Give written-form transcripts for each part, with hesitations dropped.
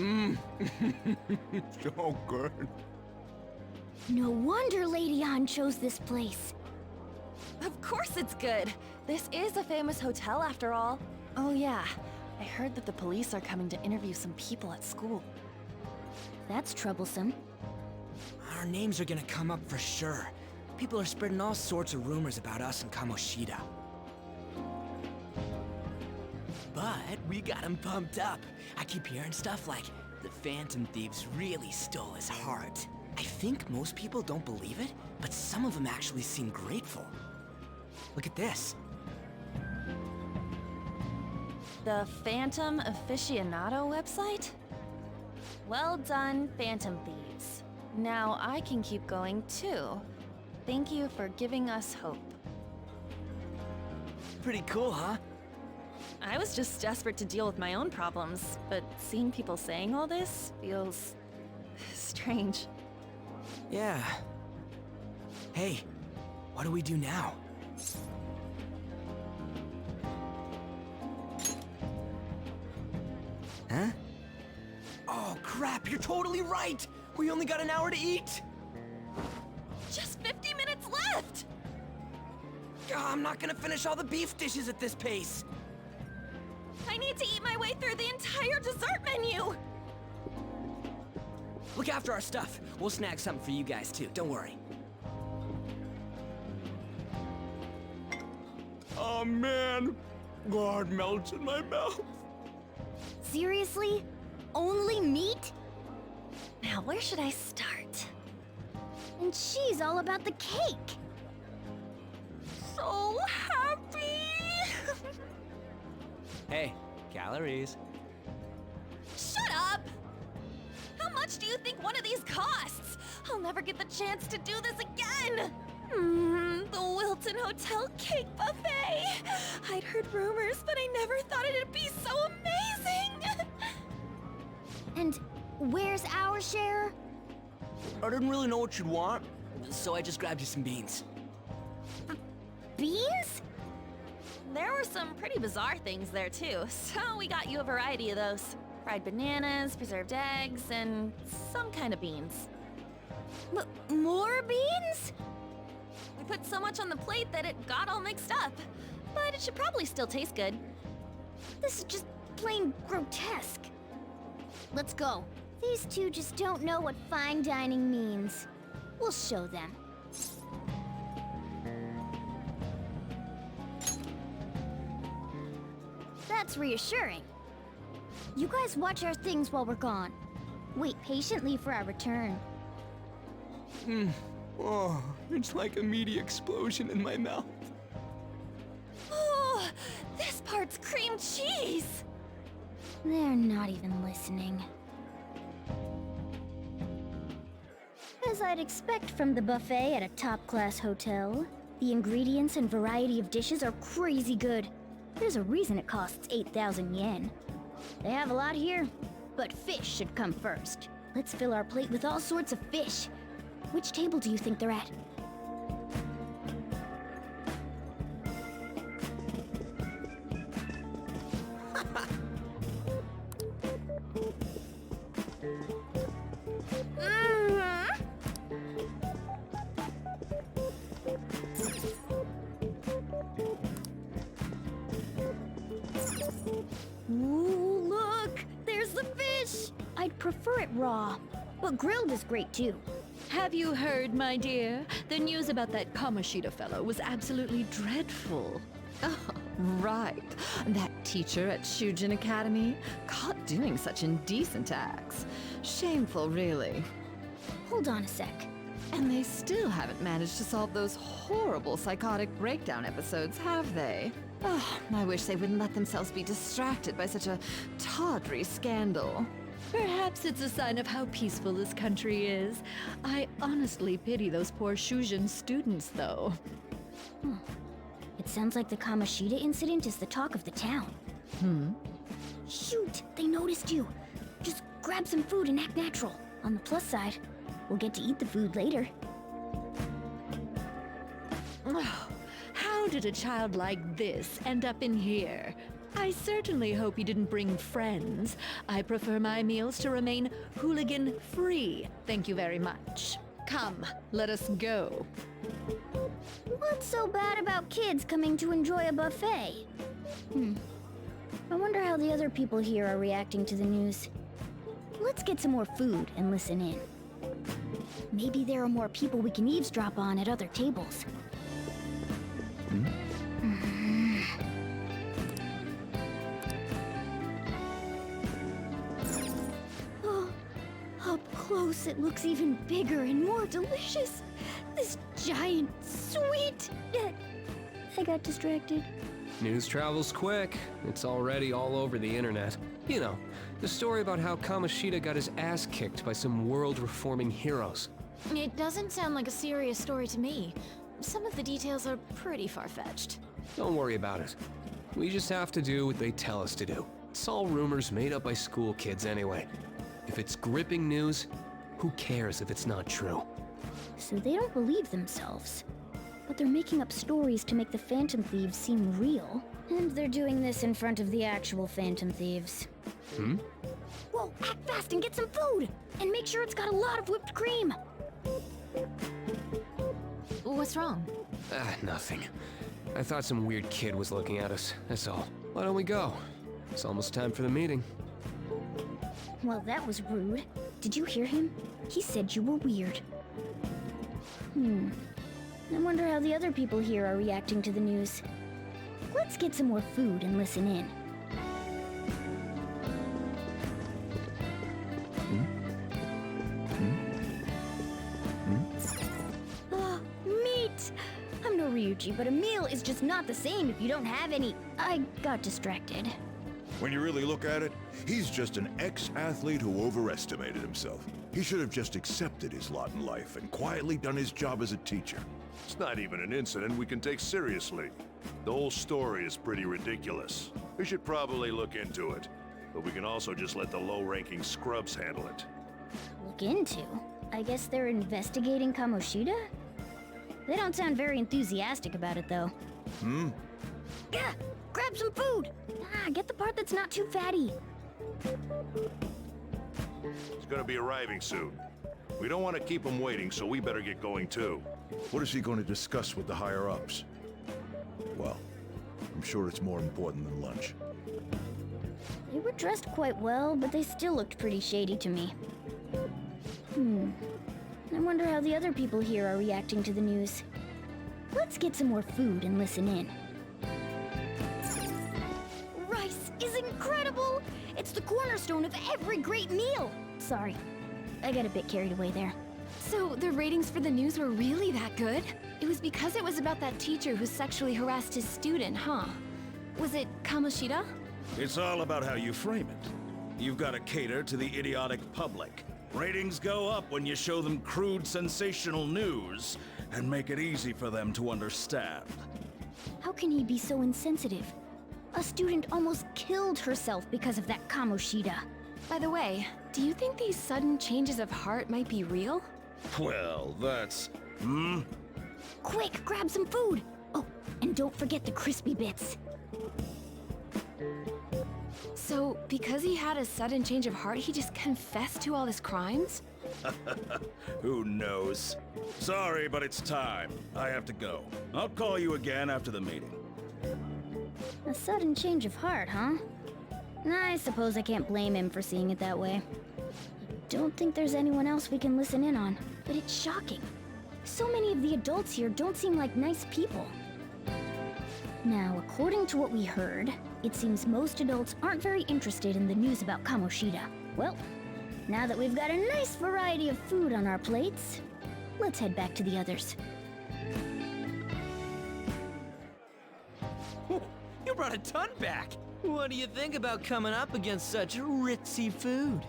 Mmm. So good. No wonder Lady An chose this place. Of course it's good. This is a famous hotel after all. Oh yeah, I heard that the police are coming to interview some people at school. That's troublesome. Our names are gonna come up for sure. People are spreading all sorts of rumors about us and Kamoshida. But we got him pumped up. I keep hearing stuff like, the Phantom Thieves really stole his heart. I think most people don't believe it, but some of them actually seem grateful. Look at this. The Phantom Aficionado website? Well done, Phantom Thieves. Now I can keep going too. Thank you for giving us hope. Pretty cool, huh? I was just desperate to deal with my own problems, but seeing people saying all this feels strange. Yeah. Hey, what do we do now? Huh? Oh crap, you're totally right! We only got an hour to eat! Just 50 minutes left! I'm not gonna finish all the beef dishes at this pace! I need to eat my way through the entire dessert menu! Look after our stuff. We'll snag something for you guys too, don't worry. Oh man. God melts in my mouth. Seriously? Only meat? Now, where should I start? And she's all about the cake. So happy! Hey, calories. Shut up! How much do you think one of these costs? I'll never get the chance to do this again! The Wilton Hotel Cake Buffet! I'd heard rumors, but I never thought it'd be so amazing! And where's our share? I didn't really know what you'd want, so I just grabbed you some beans. Beans? There were some pretty bizarre things there too, so we got you a variety of those. Fried bananas, preserved eggs, and some kind of beans. More beans? We put so much on the plate that it got all mixed up, but it should probably still taste good. This is just plain grotesque. Let's go. These two just don't know what fine dining means. We'll show them. That's reassuring. You guys watch our things while we're gone. Wait patiently for our return. Oh, it's like a meaty explosion in my mouth. Oh, this part's cream cheese! They're not even listening. As I'd expect from the buffet at a top-class hotel, the ingredients and variety of dishes are crazy good. There's a reason it costs 8,000 yen. They have a lot here, but fish should come first. Let's fill our plate with all sorts of fish. Which table do you think they're at? Ooh, look! There's the fish! I'd prefer it raw, but grilled is great too. Have you heard, my dear? The news about that Kamoshida fellow was absolutely dreadful. Oh, right. That teacher at Shujin Academy, caught doing such indecent acts. Shameful, really. Hold on a sec. And they still haven't managed to solve those horrible psychotic breakdown episodes, have they? Oh, I wish they wouldn't let themselves be distracted by such a tawdry scandal. Perhaps it's a sign of how peaceful this country is. I honestly pity those poor Shujin students, though. It sounds like the Kamoshida incident is the talk of the town. Shoot! They noticed you! Just grab some food and act natural. On the plus side, we'll get to eat the food later. Oh, how did a child like this end up in here? I certainly hope you didn't bring friends. I prefer my meals to remain hooligan-free. Thank you very much. Come, let us go. What's so bad about kids coming to enjoy a buffet? I wonder how the other people here are reacting to the news. Let's get some more food and listen in. Maybe there are more people we can eavesdrop on at other tables. Oh, up close it looks even bigger and more delicious. This giant sweet... I got distracted. News travels quick. It's already all over the internet. You know, the story about how Kamoshida got his ass kicked by some world-reforming heroes. It doesn't sound like a serious story to me. Some of the details are pretty far-fetched. Don't worry about it. We just have to do what they tell us to do. It's all rumors made up by school kids anyway. If it's gripping news, who cares if it's not true? So they don't believe themselves. But they're making up stories to make the Phantom Thieves seem real. And they're doing this in front of the actual Phantom Thieves. Whoa, act fast and get some food! And make sure it's got a lot of whipped cream! What's wrong? Nothing. I thought some weird kid was looking at us, that's all. Why don't we go? It's almost time for the meeting. Well, that was rude. Did you hear him? He said you were weird. I wonder how the other people here are reacting to the news. Let's get some more food and listen in. Meat! I'm no Ryuji, but a meal is just not the same if you don't have any. I got distracted. When you really look at it, he's just an ex-athlete who overestimated himself. He should have just accepted his lot in life and quietly done his job as a teacher. It's not even an incident we can take seriously. The whole story is pretty ridiculous. We should probably look into it, but we can also just let the low-ranking scrubs handle it. Look into? I guess they're investigating Kamoshida? They don't sound very enthusiastic about it, though. Yeah, grab some food! Get the part that's not too fatty. He's gonna be arriving soon. We don't want to keep him waiting, so we better get going too. What is he going to discuss with the higher-ups? Well, I'm sure it's more important than lunch. They were dressed quite well, but they still looked pretty shady to me. I wonder how the other people here are reacting to the news. Let's get some more food and listen in. Rice is incredible! It's the cornerstone of every great meal! Sorry, I got a bit carried away there. So the ratings for the news were really that good? It was because it was about that teacher who sexually harassed his student, huh? Was it Kamoshida? It's all about how you frame it. You've got to cater to the idiotic public. Ratings go up when you show them crude, sensational news and make it easy for them to understand. How can he be so insensitive? A student almost killed herself because of that Kamoshida. By the way, do you think these sudden changes of heart might be real? Well, that's... Quick, grab some food! Oh, and don't forget the crispy bits. So, because he had a sudden change of heart, he just confessed to all his crimes? Who knows? Sorry, but it's time. I have to go. I'll call you again after the meeting. A sudden change of heart, huh? I suppose I can't blame him for seeing it that way. Don't think there's anyone else we can listen in on, but it's shocking. So many of the adults here don't seem like nice people. Now, according to what we heard, it seems most adults aren't very interested in the news about Kamoshida. Well, now that we've got a nice variety of food on our plates, let's head back to the others. You brought a ton back! What do you think about coming up against such ritzy food?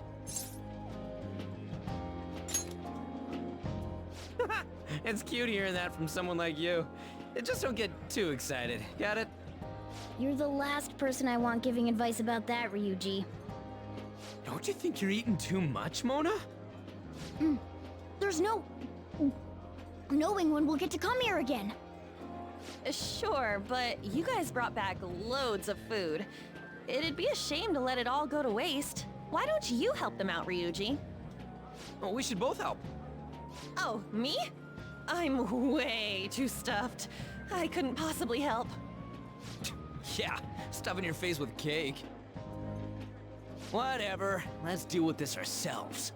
It's cute hearing that from someone like you. Just don't get too excited, got it? You're the last person I want giving advice about that, Ryuji. Don't you think you're eating too much, Mona? There's no knowing when we'll get to come here again. Sure, but you guys brought back loads of food. It'd be a shame to let it all go to waste. Why don't you help them out, Ryuji? Well, we should both help. Oh, me? I'm way too stuffed. I couldn't possibly help. Yeah, stuffing your face with cake. Whatever, let's deal with this ourselves.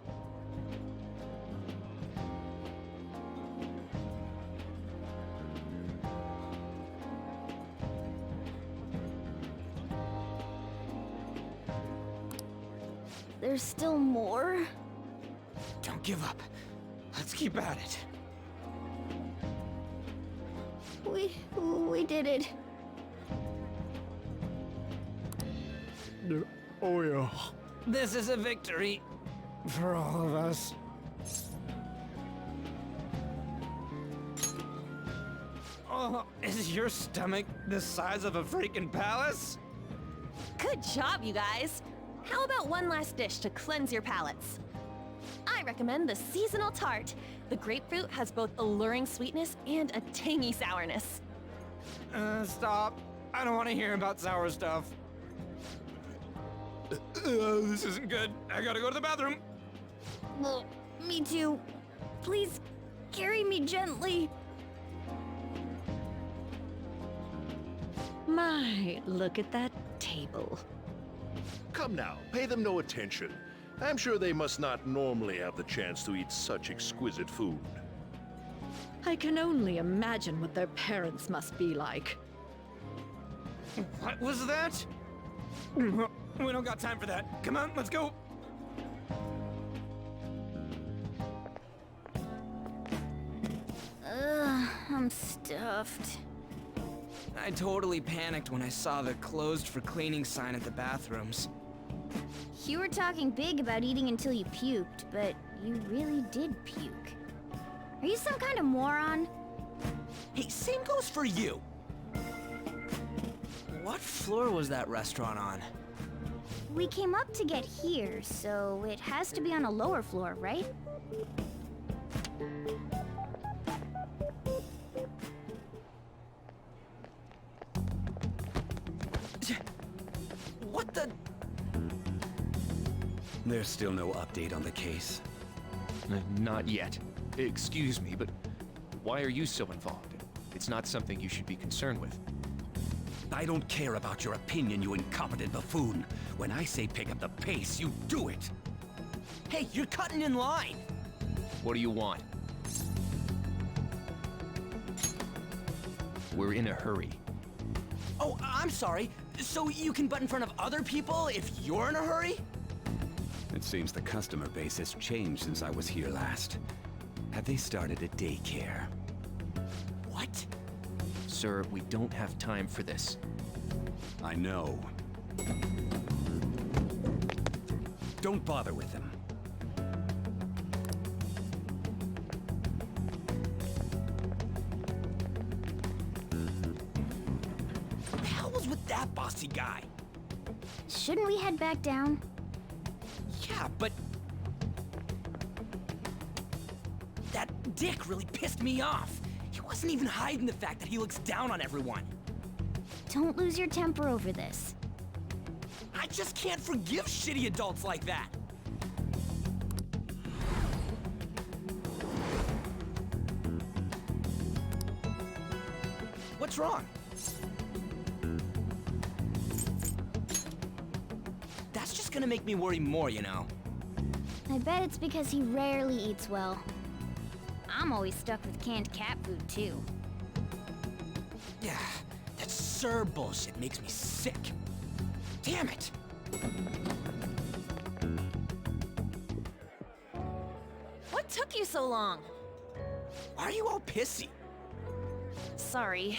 There's still more? Don't give up. Let's keep at it. We did it. Oh, yeah. This is a victory for all of us. Oh, is your stomach the size of a freaking palace? Good job, you guys. How about one last dish to cleanse your palates? I recommend the seasonal tart. The grapefruit has both alluring sweetness and a tangy sourness. Stop. I don't want to hear about sour stuff. This isn't good. I gotta go to the bathroom. Well, me too. Please, carry me gently. My, look at that table. Come now, pay them no attention. I'm sure they must not normally have the chance to eat such exquisite food. I can only imagine what their parents must be like. What was that? We don't got time for that. Come on, let's go. I'm stuffed. I totally panicked when I saw the closed for cleaning sign at the bathrooms. You were talking big about eating until you puked, but you really did puke. Are you some kind of moron? Hey, same goes for you. What floor was that restaurant on? We came up to get here, so it has to be on a lower floor, right? What the? There's still no update on the case. Not yet. Excuse me, but why are you so involved? It's not something you should be concerned with. I don't care about your opinion, you incompetent buffoon. When I say pick up the pace, you do it. Hey, you're cutting in line. What do you want? We're in a hurry. Oh, I'm sorry. So you can butt in front of other people if you're in a hurry? It seems the customer base has changed since I was here last. Have they started a daycare? What? Sir, we don't have time for this. I know. Don't bother with them. What the hell was with that bossy guy? Shouldn't we head back down? Yeah, but... that dick really pissed me off. He wasn't even hiding the fact that he looks down on everyone. Don't lose your temper over this. I just can't forgive shitty adults like that. What's wrong? That's just gonna make me worry more, you know. I bet it's because he rarely eats well. I'm always stuck with canned cat food, too. Yeah, that Sir bullshit makes me sick. Damn it! What took you so long? Why are you all pissy? Sorry.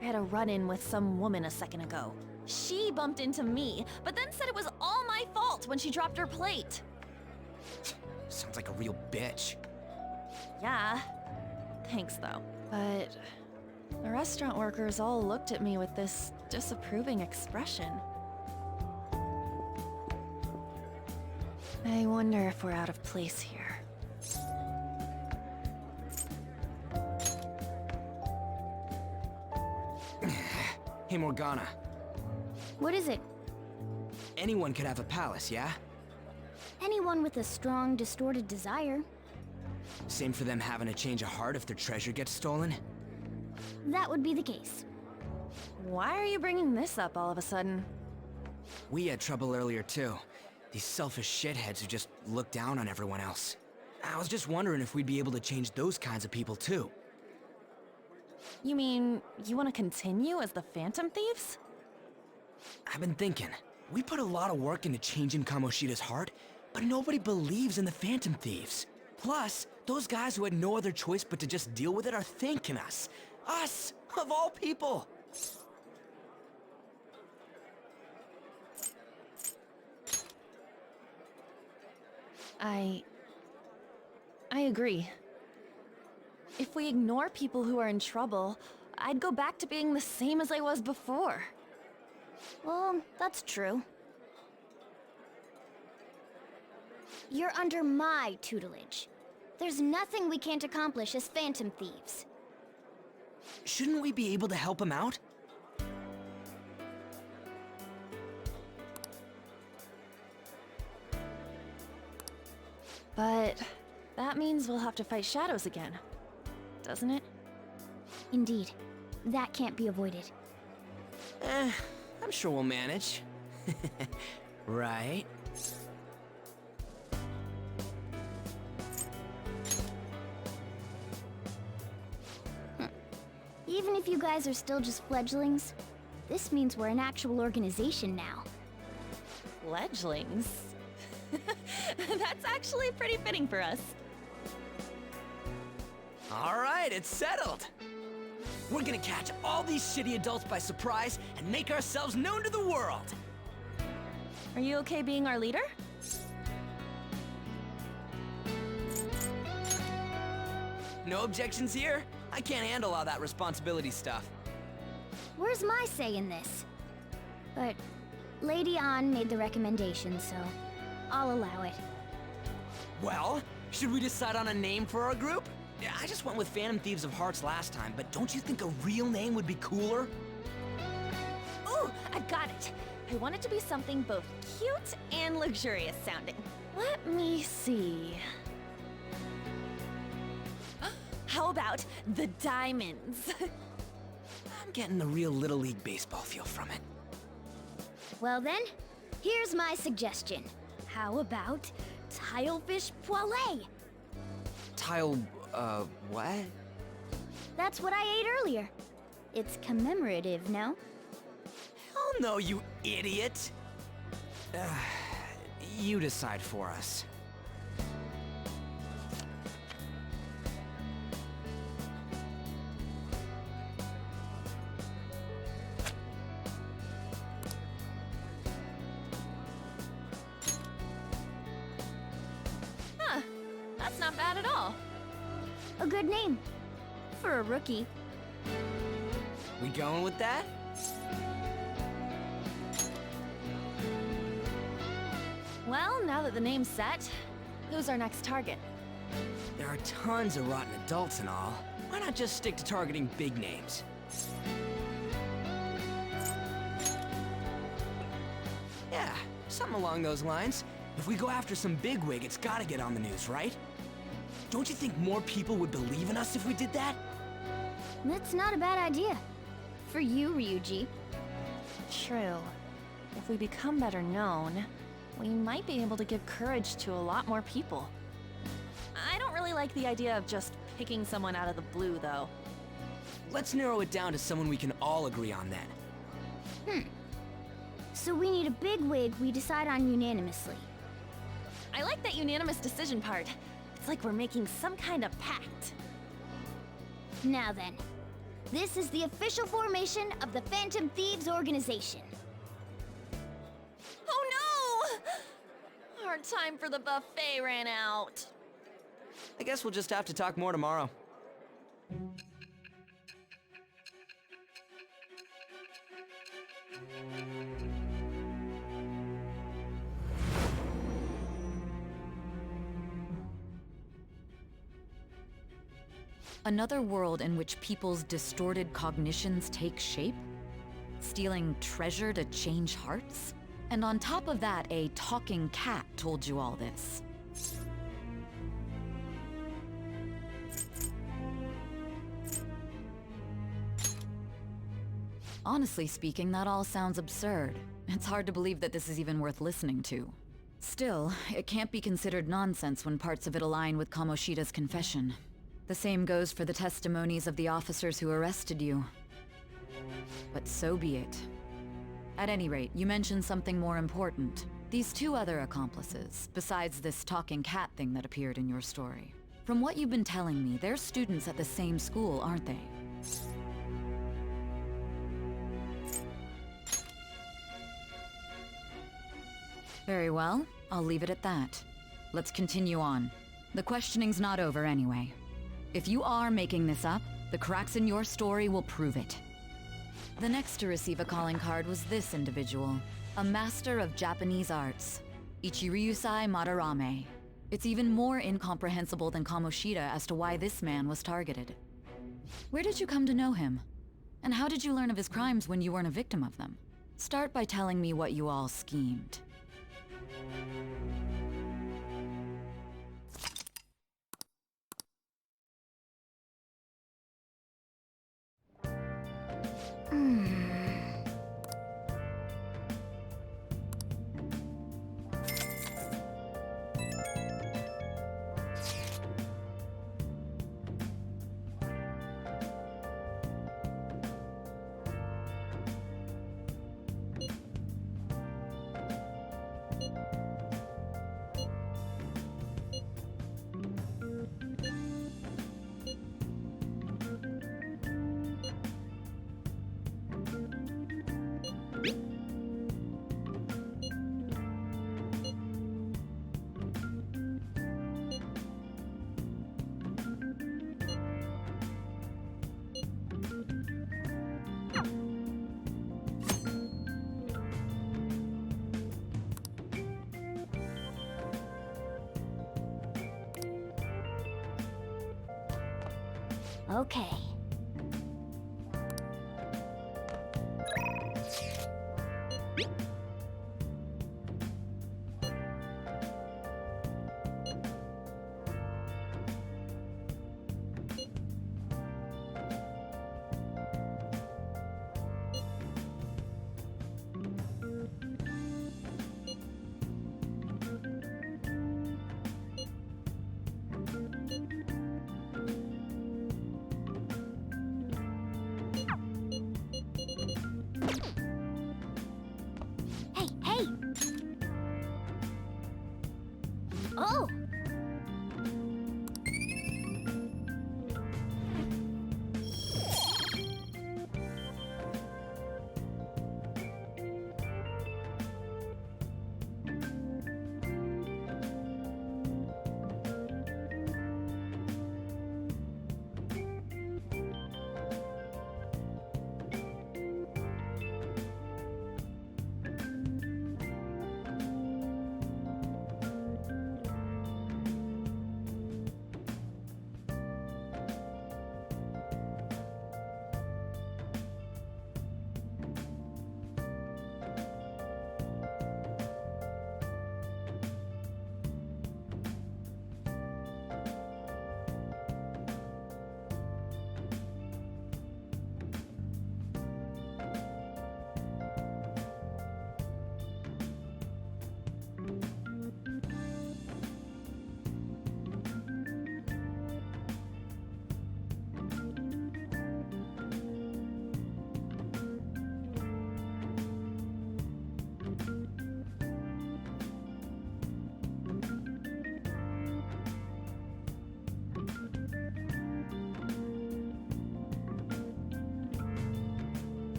I had a run-in with some woman a second ago. She bumped into me, but then said it was all my fault when she dropped her plate. Sounds like a real bitch. Yeah. Thanks, though. But the restaurant workers all looked at me with this disapproving expression. I wonder if we're out of place here. Hey, Morgana. What is it? Anyone could have a palace, yeah? Anyone with a strong, distorted desire. Same for them having a change of heart if their treasure gets stolen? That would be the case. Why are you bringing this up all of a sudden? We had trouble earlier, too. These selfish shitheads who just look down on everyone else. I was just wondering if we'd be able to change those kinds of people, too. You mean, you want to continue as the Phantom Thieves? I've been thinking. We put a lot of work into changing Kamoshida's heart, but nobody believes in the Phantom Thieves. Plus, those guys who had no other choice but to just deal with it are thanking us. Us, of all people! I agree. If we ignore people who are in trouble, I'd go back to being the same as I was before. Well, that's true. You're under my tutelage. There's nothing we can't accomplish as Phantom Thieves. Shouldn't we be able to help him out? But that means we'll have to fight shadows again, doesn't it? Indeed. That can't be avoided. I'm sure we'll manage. Right? Even if you guys are still just fledglings, this means we're an actual organization now. Fledglings? That's actually pretty fitting for us. All right, it's settled. We're gonna catch all these shitty adults by surprise and make ourselves known to the world. Are you okay being our leader? No objections here? I can't handle all that responsibility stuff. Where's my say in this? But Lady An made the recommendation, so I'll allow it. Well, should we decide on a name for our group? Yeah, I just went with Phantom Thieves of Hearts last time, but don't you think a real name would be cooler? Ooh, I've got it. I want it to be something both cute and luxurious sounding. Let me see. How about the Diamonds? I'm getting the real Little League Baseball feel from it. Well then, here's my suggestion. How about Tilefish Poêlée? What? That's what I ate earlier. It's commemorative, no? Hell no, you idiot! You decide for us. Huh, that's not bad at all. A good name. For a rookie. We going with that? Well, now that the name's set, who's our next target? There are tons of rotten adults and all. Why not just stick to targeting big names? Yeah, something along those lines. If we go after some bigwig, it's gotta get on the news, right? Don't you think more people would believe in us if we did that? That's not a bad idea. For you, Ryuji. True. If we become better known, we might be able to give courage to a lot more people. I don't really like the idea of just picking someone out of the blue, though. Let's narrow it down to someone we can all agree on then. So we need a bigwig we decide on unanimously. I like that unanimous decision part. It's like we're making some kind of pact. Now then, this is the official formation of the Phantom Thieves organization. Oh no! Our time for the buffet ran out. I guess we'll just have to talk more tomorrow. Another world in which people's distorted cognitions take shape? stealing treasure to change hearts? And on top of that, a talking cat told you all this. Honestly speaking, that all sounds absurd. It's hard to believe that this is even worth listening to. Still, it can't be considered nonsense when parts of it align with Kamoshida's confession. The same goes for the testimonies of the officers who arrested you. But so be it. At any rate, you mentioned something more important. These two other accomplices, besides this talking cat thing that appeared in your story. From what you've been telling me, they're students at the same school, aren't they? Very well, I'll leave it at that. Let's continue on. The questioning's not over anyway. If you are making this up, the cracks in your story will prove it. The next to receive a calling card was this individual, a master of Japanese arts, Ichiryusai Madarame. It's even more incomprehensible than Kamoshida as to why this man was targeted. Where did you come to know him? And how did you learn of his crimes when you weren't a victim of them? Start by telling me what you all schemed. Okay. Hey, hey! Oh!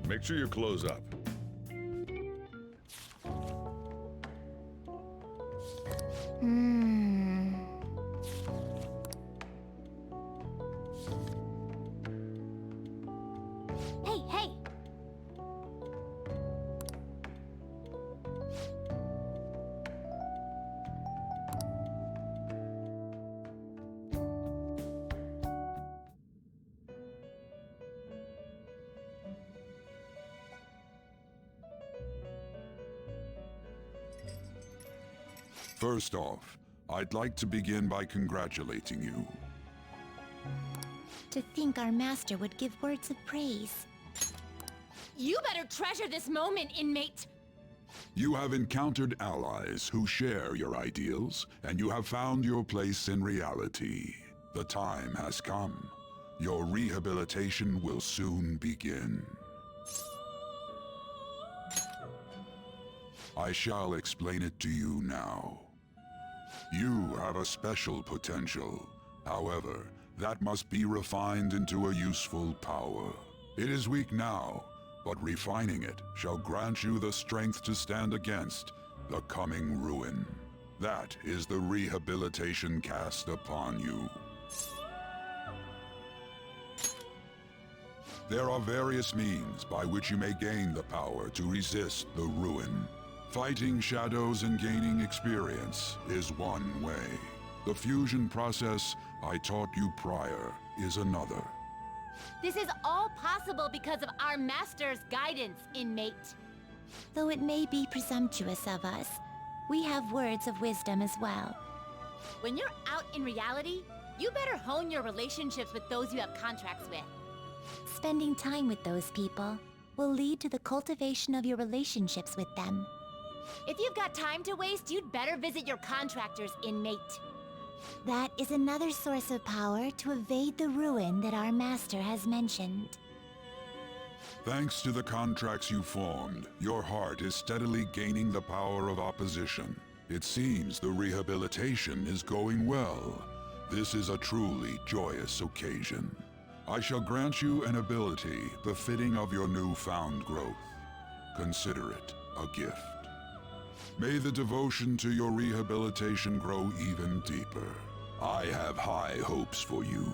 Make sure you close up. Hey, hey! First off, I'd like to begin by congratulating you. To think our master would give words of praise. You better treasure this moment, inmate! You have encountered allies who share your ideals, and you have found your place in reality. The time has come. Your rehabilitation will soon begin. I shall explain it to you now. You have a special potential. However, that must be refined into a useful power. It is weak now, but refining it shall grant you the strength to stand against the coming ruin. That is the rehabilitation cast upon you. There are various means by which you may gain the power to resist the ruin. Fighting shadows and gaining experience is one way. The fusion process I taught you prior is another. This is all possible because of our master's guidance, inmate. Though it may be presumptuous of us, we have words of wisdom as well. When you're out in reality, you better hone your relationships with those you have contracts with. Spending time with those people will lead to the cultivation of your relationships with them. If you've got time to waste, you'd better visit your contractors, inmate. That is another source of power to evade the ruin that our master has mentioned. Thanks to the contracts you formed, your heart is steadily gaining the power of opposition. It seems the rehabilitation is going well. This is a truly joyous occasion. I shall grant you an ability befitting of your newfound growth. Consider it a gift. May the devotion to your rehabilitation grow even deeper. I have high hopes for you.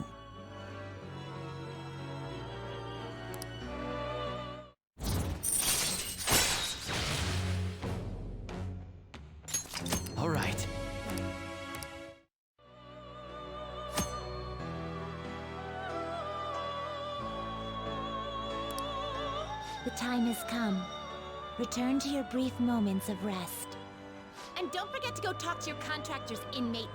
All right. The time has come. Return to your brief moments of rest. And don't forget to go talk to your contractors, inmate.